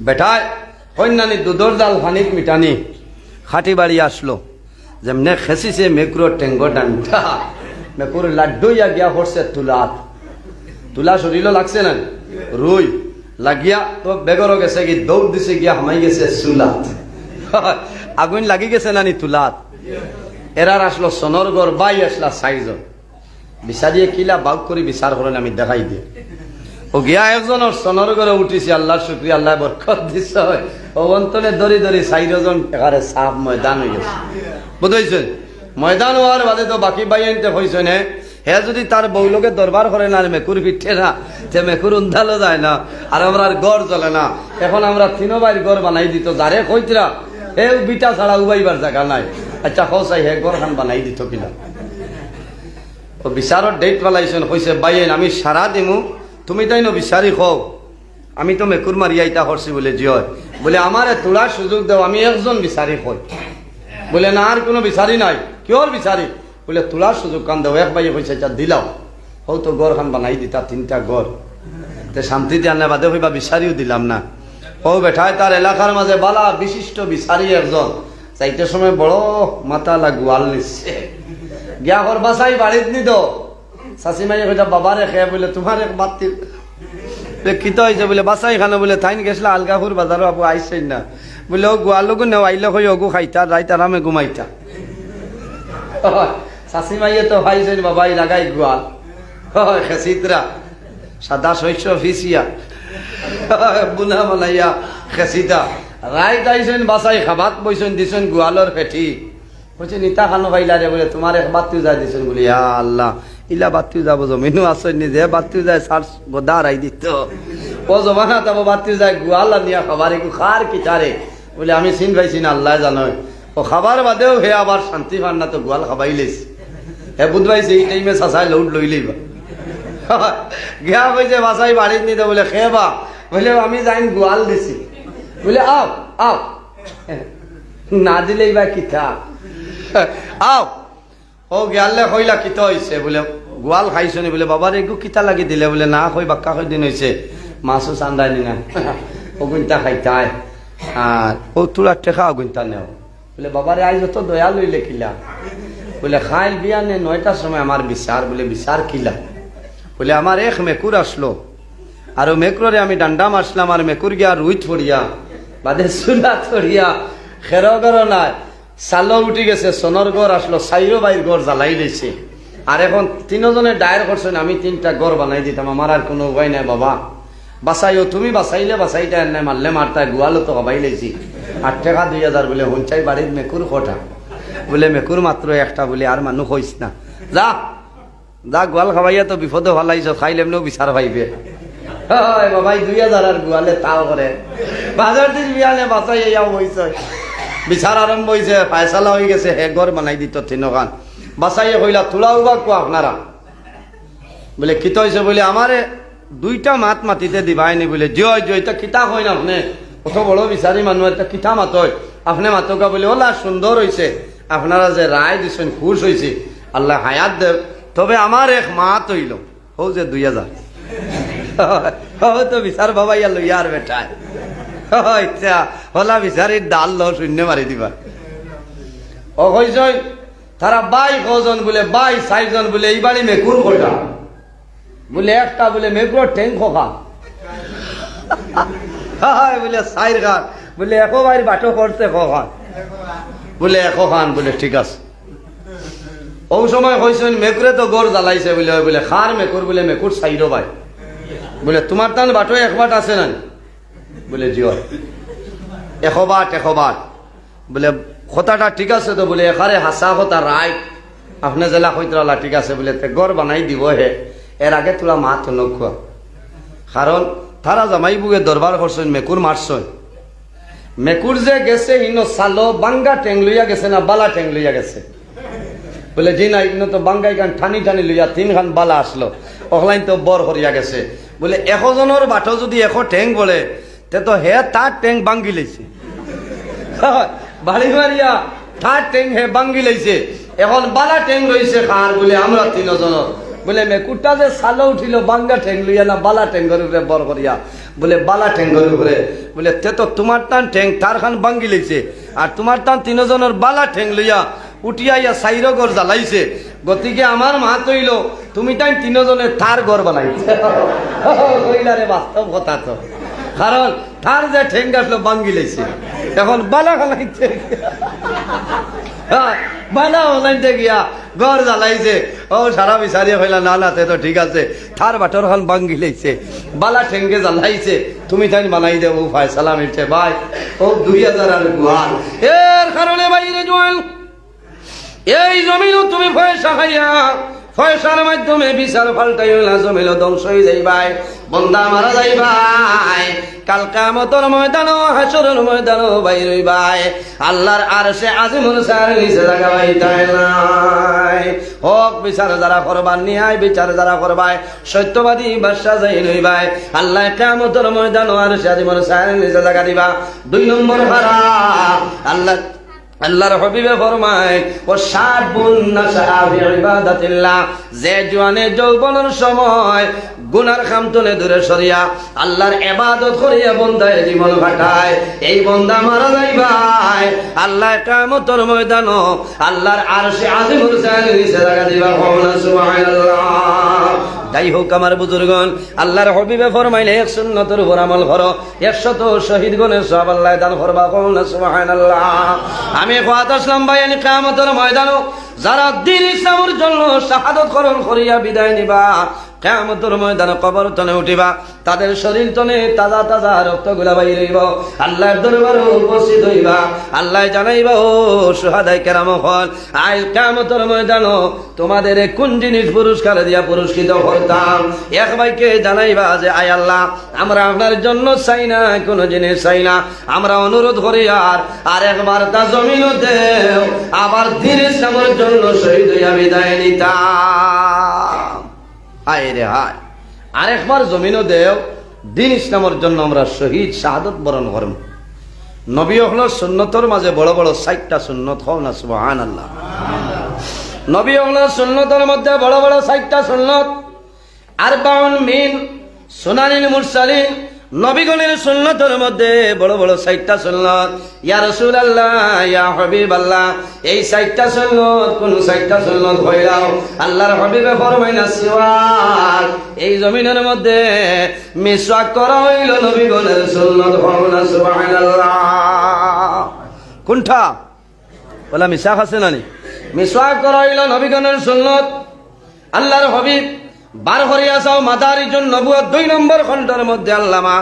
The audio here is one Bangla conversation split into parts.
বেটায় কন্যানি দুধর জাল ফানিত মিটানি খাটি বাড়ি আসলো যেমনে খেসিছে মেকুরোর টেঙ্গো ডান্ডা মেকুর লাড্ডুইয়া গিয়া পড়ছে তুলা শরীরও লাগছে না রুই লাগিয়া তো বেগরও গেছে কি দৌড় দিছে গিয়া হামাই গেছে চুলাত আগুন লাগি গেছে নানি তুলাত এরার আসলো সোনরগড় বাই আসলা 4 জন বিচারিয়ে কিলা বাউক করে বিচার করেন আমি দেখাই দিয়ে ও গিয়া একজনের সোনরগড়ে উঠিছে আল্লাহর শুকরিয়া আল্লাহ বরকত দিছে ও অন্তনে দরি 4 জন এখানে সাফ ময়দান হয়ে গেছে বুঝাইছেন ময়দান হওয়ার বাদে তো বাকি বাই আনতে হয়েছে না হে যদি তার বউলোকে দরবার করে না মেকুর পিঠে না সে মেকুর উন্ধালো যায় না আর আমরা আর গড় চলে না এখন আমরা 3 বাইর গড় বানাই দিত যারে কইতরা হে বিটা ছাড়া উবাইবার জায়গা নাই আচ্ছা হসাই হে গড় খান বানাই দিত কিনা ও বিচারর ডেট পালাইছেন কইছে বাইন আমি সারা দিমু তুমি তাই ন বিচারি খাও আমি তো মেকুর মারিয়াইতা হরছি বলে জিয় বলে আমারে তোলার সুযোগ দাও আমি একজন বিচারি খাই বলে না আর কোনো বিচারি নাই কিওর বিচারি বলে তোলার সুযোগ কান দাও এক ভাই কইছে আচ্ছা দিলাও হও তো গড় খান বানাই দিতা 3টা গড় তে শান্তিতে আনে বাদে হইবা বিচারিও দিলাম না ও বেঠায় তার এলাকার মাঝে বালা বিশিষ্ট বিচারি একজন চাইতে সময় বড় মাথা লাগুয়াল নিচ্ছে গিয়া ঘর বাসাই বাড়িত নি তো শাশিমাই কইতা বাবারে খেয়ে বলে তোমার এক বাতি কিতা হয়েছে বলে বাসাই খানো বলে থাইন গেছিলা আলগাপুর বাজারও আপু আইসেন না বলে ও গোয়ালগু নেও আইলে কই ওগু খাইতা রাইত আরামে ঘুমাইতা শাশিমাইয়ে তো ভাইছেন বাবাই লাগাই গোয়াল খেসিতরা সাদা শস্য ফিসিয়া বুনা বানাইয়া খেসিতা রাইত আইসেন বাসাই খাবাত বইছেন দিছেন গোয়ালর পেটি বলছে নিতা খানো খাইলা রে বলে তোমার এক বাতিও যায় দিছেন বলে ইয়া আল্লাহ ইলা বাতিও যাব জমিনও আসেন নিজে বাতিও যায় সার গোদা রাই দিত ও জমানা যাব বাতিও যায় গোয়ালা নিয়া খাবার একটু খার কিটারে বলে আমি চিন পাইছি না আল্লাহ জানো ও খাবার বাদেও হে আবার শান্তি পান না তো গোয়াল খাবাই লেছি হে বুধ পাইছে এই টাইমে চাচাই লৌট লই লইবা গিয়া কইছে বাসাই বাড়িত নিতে বলে খেবা বলে আমি যাইন গোয়াল দিছি বলে আও আও না দিলেই বা কিতা আও ও গিয়ালে কইলা কিতা হইছে বলে গোয়াল খাইছনি বলে বাবার একটু কিতা লাগি দিলে বলে না কই বাক্কা কই দিন হইছে মাছও চান্দাইনি না ও গুনতা খাইতায় আর ও তোরা টেকা গুনতা নেও বলে বাবারে আইজ তো দয়া লইলে কিলা বলে খাইল বিয়ানে 9টার সময় আমার বিচার বলে বিচার কিলা বলে আমার এক মেকুর আসলো আর ও মেকুরে আমি ডান্ডা মারছিলাম আর মেকুর গিয়া রুই ছড়িয়া বাদে চুলা ছড়িয়া খেরগর নাই সালো উঠি গেছে সোনর গড় আসলো 4 বাইর গড় জ্বালাই দিয়েছে আর এখন 3 জনে ডায়ের করছেন আমি 3টা গড় বানাই দিতাম আমার আর কোনো উপায় নাই বাবা বাসাইও তুমি বাসাইলে বাসাইটা নাই মারলে মারতায় গোয়ালো তো হবাই লেছি 8 টাকা 2000 বলে হঞ্চাই বাড়ির মেকুর কটা বলে মেকুর মাত্র একটা বলে আর মানুষ হইস না যা যা গোয়াল খাবাইয়া তো বিপদে ভালাইছ খাইলে এমনিও বিচার পাইবে বাবাই 2000 আর গোয়ালে তাও করে বাজার দিন বিয়ালে বাসাই যাও হইছ বিচার আরম্ভ হয়েছে ফায়সালা হয়ে গেছে হে ঘর বানাই দিত 3 খান বাসাইয়ে কইলা তোলাও বা কো আপনারা বলে কিতা হয়েছে বলে আমারে 2টা মাত মাতিতে দিবাইনি বলে জয় জয় তা কিতা হয় না আপনি কত বড় বিচারি মানুষ একটা কিতা মাতয় আপনি মাতকা বলে ওলা সুন্দর হয়েছে আপনারা যে রায় দিছেন খুশ হয়েছে আল্লাহ হায়াত দেব তবে আমার এক মাত হইল হো যে 2000 তো বিচার বাবা ইয়া লইয়ার বেটায় আচ্ছা হলা বিচারির ডাল লো শূন্য মারি দিবা ও কইছ তারা 22 জন বলে 4 জন বলে এই বাড়ি মেকুর কটা বলে একটা বলে মেকুর ঠেং খোকা বলে 4 খান বলে একো বাইর বাটো করতে খান বলে একো খান বলে ঠিক আছে ও সময় কইছেন মেকুরে তো গড় জ্বালাইছে বলে বলে খার মেকুর বলে মেকুর 4 ভাই বলে তোমার তান বাটো এক বাট আছে না বলে জিও 100 বাট বলে কথাটা ঠিক আছে তো বলে এখানে হাসা কথা রাইট আপনি জেলা কইতরা ঠিক আছে বলে তে গড় বানাই দিব হে এর আগে তোরা মাত নখা কারণ তারা জামাই বুগে দরবার করছেন মেকুর মারছেন মেকুর যে গেছে ইনো সালো বাঙ্গা টেং লইয়া গেছে না বালা টেং লইয়া গেছে বলে জি না ইনো তো বাঙ্গাই গান ঠানি লইয়া 3 খান বালা আসলো অহলাইন তো বর হরিয়া গেছে বলে 100 জনের বাটো যদি 100 ঠেং বলে তে তো হে তার ঠেং বাঙ্গি লইছে বাড়ি মারিয়া তার ঠেং হে বাঙ্গি লইছে এখন বালা ঠেং রইছে কার বলে আমরা 3 জন বলে মেকুরটা যে সালো উঠিল বাঙ্গা ঠেং লইয়া না বালা ঠেং করে বর করিয়া বলে বালা ঠেঙ্গর উপরে বলে তে তো তোমার টান ঠেং তার খান ভাঙ্গি লইছে আর তোমার টান তিনজনের বালা ঠেং লইয়া উঠিয়া ইয়া সাইর ঘর জ্বালাইছে গতিকে আমার মা কইল তুমি তাই তিনজনের তার ঘর বানাইছে কইলারে বাস্তব কথা তো কারণ তার যে ঠেং আসলো ভাঙ্গি লইছে এখন বালা খালাইছে বালা হলাইতে গিয়া ঘর জ্বালাইছে ও সারা বিচারিয়া হইলা না না তো ঠিক আছে থার বাটর খান ভাঙ্গি লইছে বালা ঠেঙ্গে জ্বালাইছে তুমি তাই বানাই দেবো ফায়সালা মিলছে ভাই ও 2000 আর গুয়াল এর কারণে বাইরে জোয়াল এই জমিনও তুমি পয়সা খাইয়া পয়সার মাধ্যমে বিচার পাল্টাইও না জমিল ধ্বংস হয়ে যাইবাই বন্দা মারা যাইবাই কাল কিয়ামতের ময়দানও হাসরের ময়দানও বাইর হইবাই আল্লাহর আরশে আজিমুল সার নিচে জায়গা পাইতাই নাই হক বিচার যারা করবার নিয়ায় বিচার যারা করবাই সত্যবাদী বাদশা যাই হইবাই আল্লাহ কিয়ামতের ময়দানও আরশে আজিমুল সার নিচে জায়গা দিবা 2 নম্বর হারা আল্লাহর হাবিবে ফরমায় ও শাবুন নাশা ফি ইবাদাতিল্লাহ যে জওয়ানে যৌবনের সময় গুনার খামতনে দূরে সরিয়া আল্লাহর ইবাদত করিয়া বন্দায় জীবন কাটায় এই বন্দা মারা যাইবাই আল্লাহ কিয়ামতের ময়দানও আল্লাহর আরশে আজিমুল শানের নিচে জায়গা দিবা সুবহানাল্লাহ যাই হোক আমার বুজুর্গণ আল্লাহর হাবিবে ফরমাইলে 1 সুন্নতের উপর আমল করো 100 শহীদগণের সওয়াব আল্লাহ দান করবা সুবহানাল্লাহ আমি কথা আসলাম ভাই কিয়ামতের ময়দানও যারা দ্বীন ইসলামের জন্য শাহাদাত বরণ করিয়া বিদায় নিবা কিয়ামতের ময়দানে কবর তনে উঠিবা তাদের শরীর তনে তাজা তাজা রক্তগুলা বাইর হইব আল্লাহর দরবারে উপস্থিত হইবা আল্লাহ জানাইবা ও শুহাদায়ে কেরাম হল আজ কিয়ামতের ময়দানও তোমাদের কোন জিনিস পুরস্কার দিয়া পুরস্কৃত করতাম এক ভাইকে জানাইবা যে আয় আল্লাহ আমরা আপনার জন্য চাই না কোন জিনিস চাই না আমরা অনুরোধ করি আর একবার তা জমিনও দেও আবার দ্বীন ইসলামের জন্য শহীদ হইয়া বিদায় নিতাম হায় রে হায় আরেকবার জমিনও দেও দ্বীন ইসলামের জন্য আমরা শহীদ শাহাদত বরণ করব নবী হলো সুন্নতর মাঝে বড় বড় 60টা সুন্নত হও না সুবহানাল্লাহ নবী হলো সুন্নতের মধ্যে বড় বড় 60টা সুন্নত 40 মিন সুনানিল মুরসালিন নবীগণের সুন্নতের মধ্যে বড় বড় 60টা সুন্নত ইয়া রাসূলুল্লাহ ইয়া হাবিবাল্লাহ এই 60টা সুন্নত কোন 60টা সুন্নত হইলাও আল্লাহর হাবিবে ফরমাইনা সিওয়াক এই জমিনের মধ্যে মিসওয়াক করা হইল নবীগণের সুন্নত হওনা সুবহানাল্লাহ কোনটা বলা মিসওয়াক আছে নানি মিসওয়াক করা হইল নবীগণের সুন্নত আল্লাহর হাবিব বার করিয়া যাও মাদারিজুন নবুয়ত 2 নম্বর খণ্ডের মধ্যে আল্লামা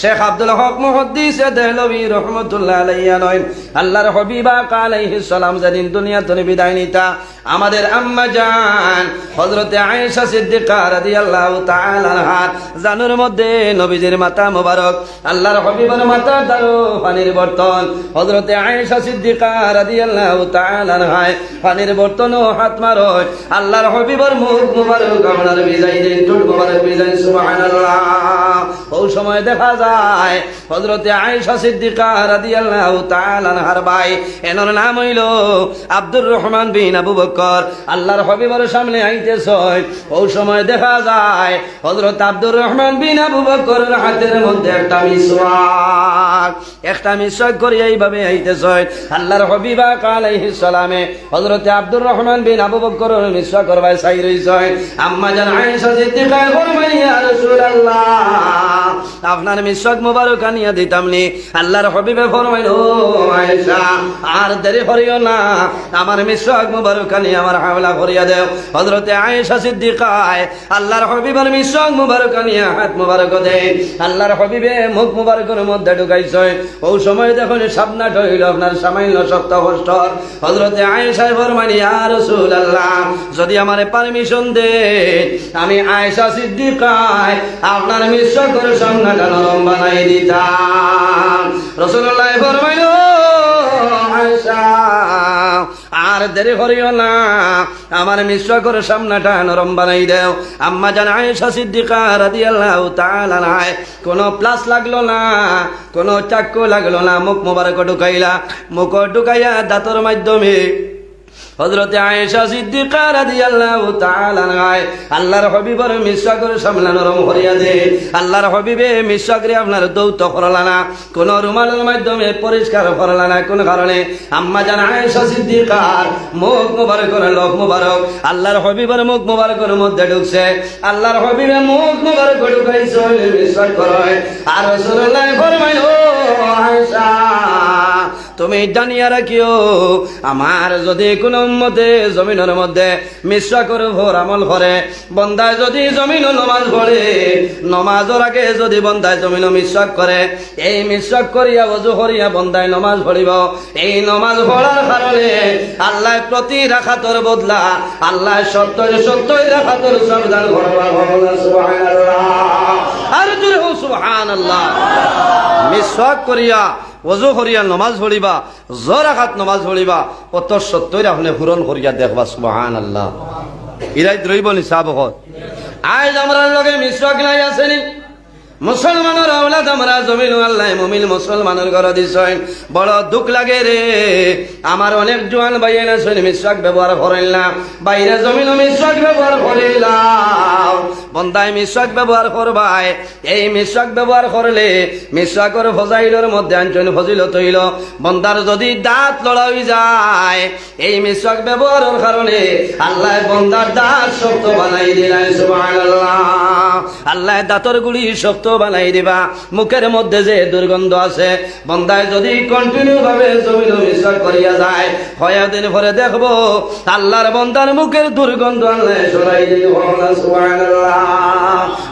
শেখ আব্দুল হক মুহাদ্দিস দেহলভী রহমাতুল্লাহ আলাইহি নয় আল্লাহর হাবিবা আলাইহিস সালাম যেদিন দুনিয়া থেকে বিদায় নিতা আমাদের আম্মা জান হযরতে আয়েশা সিদ্দিকা রাদিয়াল্লাহু তাআলা আনহা জানুর মধ্যে নবীজির মাথা মোবারক আল্লাহর হাবিবের মাথা দাও পানির বর্তন হযরতে আয়েশা সিদ্দিকা রাদিয়াল্লাহু তাআলা আনহা পানির বর্তন ও হাত মারো আল্লাহর হাবিবের মুখ মোবারক আপনার বিদায় দিন টুট মোবারক বিদায় সুবহানাল্লাহ ওই সময় দেখা যায় হযরতে আয়েশা সিদ্দিকা রাদিয়াল্লাহু তাআলা আনহার ভাই এনার নাম হইল আব্দুর রহমান বিন আবু বকর আল্লাহর হাবিবের সামনে আইতেছে ওই সময় দেখা যায় হযরত আব্দুর রহমান বিন আবু বকরের হাতের মধ্যে একটা মিসওয়াক করে এইভাবে আইতেছে আল্লাহর হাবিবা আলাইহিস সালামে হযরতে আব্দুর রহমান বিন আবু বকরের মিসওয়াক করবাই চাই রইছে আম্মা জান আয়েশা সিদ্দিকা ফরমায় ইয়া রাসূলুল্লাহ আপনার মিসওয়াক মুবারক আনিয়া দিতাম নি আল্লাহর হাবিবে ফরমাইল ও আয়েশা আর দেরি করিও না আমার মিসওয়াক মুবারক আনিয়া আমার হাওলা করিয়া দাও হযরতে আয়েশা সিদ্দিকা আল্লাহর হাবিবের মিসওয়াক মুবারক আনিয়া হাত মুবারক দেন আল্লাহর হাবিবে মুখ মুবারকের মধ্যে ঢুকাইছে ওই সময় দেখুন সাবনাট হইল আপনার সামান্য শক্ত কষ্ট হযরতে আয়েশা ফরমাইল ইয়া রাসূলুল্লাহ যদি আমারে পারমিশন দেন আমি আয়েশা সিদ্দিকা আপনার মিসওয়াকের সামনাটা নরম বানাই দিতাম রাসূলুল্লাহ ফরমাইল আয়েশা আর দেরি করিও না আমার মিসওয়াকের সামনাটা নরম বানাই দাও আম্মা জান আয়েশা সিদ্দিকা রাদিয়াল্লাহু তাআলা আনহা কোনো প্লাস লাগলো না কোনো চাকু লাগলো না মুখ মোবারক ঢুকাইলা মুখ ঢুকাইয়া দাঁতর মাধ্যমে হযরতে আয়েশা সিদ্দিকা রাদিয়াল্লাহু তাআলা আনহা আল্লাহর হাবিবের মিসওয়াকের সামনে নরম করিয়া দে। আল্লাহর হাবিবে মিসওয়াকরে আপনার দৌত করলা না, কোন রুমালের মাধ্যমে পরিষ্কার করলা না। কোন কারণে? আম্মা জান আয়েশা সিদ্দিকার মুখ মুবারকের লোক মুবারক আল্লাহর হাবিবের মুখ মুবারকের মধ্যে ঢুকছে। আল্লাহর হাবিবে মুখ মুবারক ঢুকাইছে মিসওয়াক করে। আর রাসূলুল্লাহ ফরমাইল, ও আয়েশা তুমি জানিয়া রাখিও, আমার যদি কোন উম্মতে জমিনের মধ্যে মিসওয়াকের উপর আমল করে, বন্দায় যদি জমিন নমাজ পড়ে, নমাজের আগে যদি বন্দায় জমিন মিসওয়াক করে, এই মিসওয়াক করিয়া ওযু করিয়া বন্দায় নমাজ পড়িব, এই নমাজ পড়ার কারণে আল্লাহ প্রতি রাখাতর বদলা আল্লাহ 70 রাখাতর সবদান করবা। সুবহানাল্লাহ, আর জোরে হো সুবহানাল্লাহ। মিসওয়াক করিয়া ওযু করিয়া নমাজ পড়িবা, জরাকাত নমাজ পড়িবা, কত 70 আপনি পূরণ করিয়া দেখবা। সুবহানাল্লাহ। ইরাই দ্রৈব নিসাব হত। আজ আমরা লগে মিসওয়াক নাই আসেনি। মুসলমানের আওলাদ আমরা জমিন আল্লাহ মুমিন মুসলমানের ঘর দিছেন, বড় দুঃখ লাগে রে। আমার অনেক জোয়ান ভাইয়ের আছেন মিসওয়াক ব্যবহার করেন না, বাইরে জমিন মিসওয়াক ব্যবহার করিলাম। বন্দায় মিসওয়াক ব্যবহার করবাই, এই মিসওয়াক ব্যবহার করলে মিসওয়াকের ফজাইলের মধ্যে আনছেন ফজিলত হইল, বন্দার যদি দাঁত লড়া হয়ে যায়, এই মিসওয়াক ব্যবহারের কারণে আল্লাহ বন্দার দাঁত শক্ত বানাই দিলেন। সুবহানাল্লাহ। আল্লাহ দাঁতর গুলি শক্ত বানাই দিবা। মুখের মধ্যে যে দুর্গন্ধ আছে, বন্দায় যদি কন্টিনিউ ভাবে জমিন মিসওয়াক করিয়া যায়, কয়েকদিন পরে দেখবো আল্লাহর বন্দার মুখের দুর্গন্ধ আল্লাহ সরাই দিল। সুবহানাল্লাহ।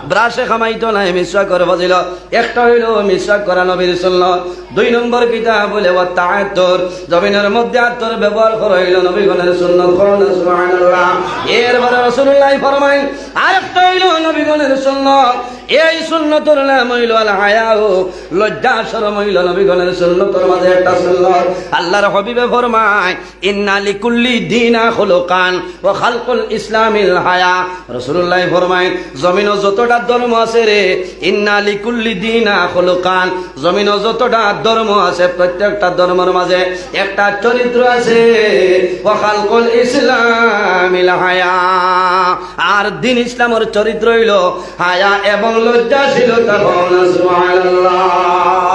ব্রাশে খামাইতো নাই মিসওয়াকের ফজিলত। একটা হইল মিসওয়াক করা নবীর সুন্নাত। 2 নম্বর কিতাব বলে ওয়া তাআত্তুর, জমিনের মধ্যে আত্তর ব্যবহার করা হইল নবীগণের সুন্নাত। সুবহানাল্লাহ। এরপরে রাসূলুল্লাহ ফরমায় আরেকটা হইল নবীগণের সুন্নাত। এই সুন্নতের নাম হইল আল হায়া, লজ্জা শরম হইল নবীগণের সুন্নতের মাঝে একটা সুন্নত। আল্লাহর হাবিবে ফরমায় ইন্না লিকুল্লি দীনা খুলুকান ওয়া খালকুল ইসলামিল হায়া। রাসূলুল্লাহ ফরমায় জমিনে যতটা ধর্ম আছে রে, ইন্না লিকুল্লি দীনা খুলুকান, জমিনে যতটা ধর্ম আছে প্রত্যেকটা ধর্মের মাঝে একটা চরিত্র আছে, ওয়া খালকুল ইসলামিল হায়া। আর দিন ইসলামের চরিত্র হইল হায়া এবং লজ্জাশীলতা। সুবহানাল্লাহ।